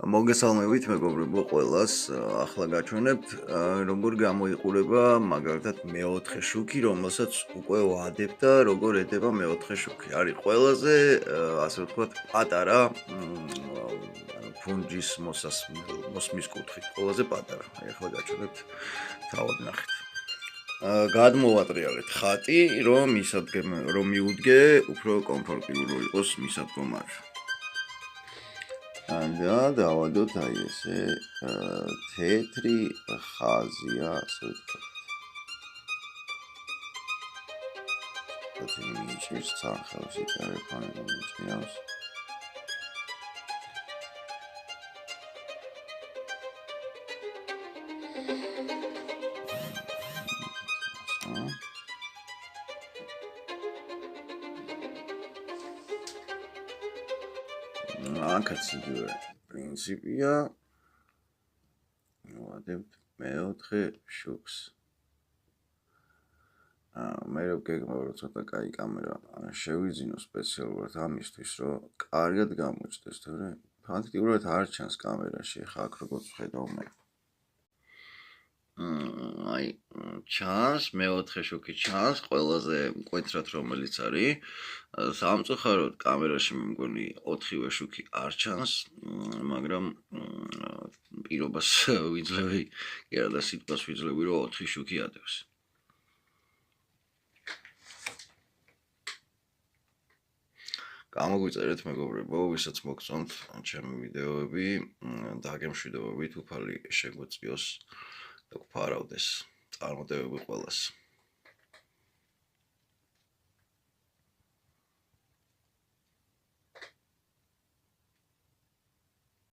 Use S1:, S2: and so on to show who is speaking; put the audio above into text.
S1: მოგესალმებით მეგობრებო ყველას, ახლა გაჩვენებთ როგორ გამოიყურება მაგალითად მეოთხე შუქი, რომელსაც უკვე ვადებ და როგორ ედება მეოთხე შუქი. არის ყველაზე, ასე ვთქვათ, პატარა ფუნჯის მოსმის კუთხით, ყველაზე პატარა. აი ახლა გაჩვენებთ, თავად ნახეთ. გადმოვატრიალეთ ხატი, რომ მიუდგე უფრო კომფორტებულ იყოს მისადგომარი. და დავადოთ აი ესე თეთრი ხაზია, ასე ვთქვათ. თეთრი მიჭირს სახელს, ტელეფონი მიჭირავს. აქაც იგივე პრინციპია. ვადებთ მეოთხე შუქს. მე რო გეგმავ ცოტა კაი კამერა შევიძინო სპეციალურად ამისთვის, რომ კარგად გამოჩნდეს, თორე ფაქტიურად არ ჩანს კამერაში, ხა აქ როგორც ვხედავ მე. აი ჩანს მეოთხე შუქი ჩანს ყველაზე მკვეთრად რომელიც არის სამწუხაროდ კამერაში მე მგონი 4-ვე შუქი არ ჩანს მაგრამ პირობას ვიძლევი კი არა და სიტყვას ვიძლევი რომ 4 შუქი ადევს გამოგვიწერეთ მეგობრებო ვისაც მოგწონთ ჩემი ვიდეოები დაგემშვიდობებით უფალი შეგვეწიოს და გვფარავდეს წარმატებები ყველას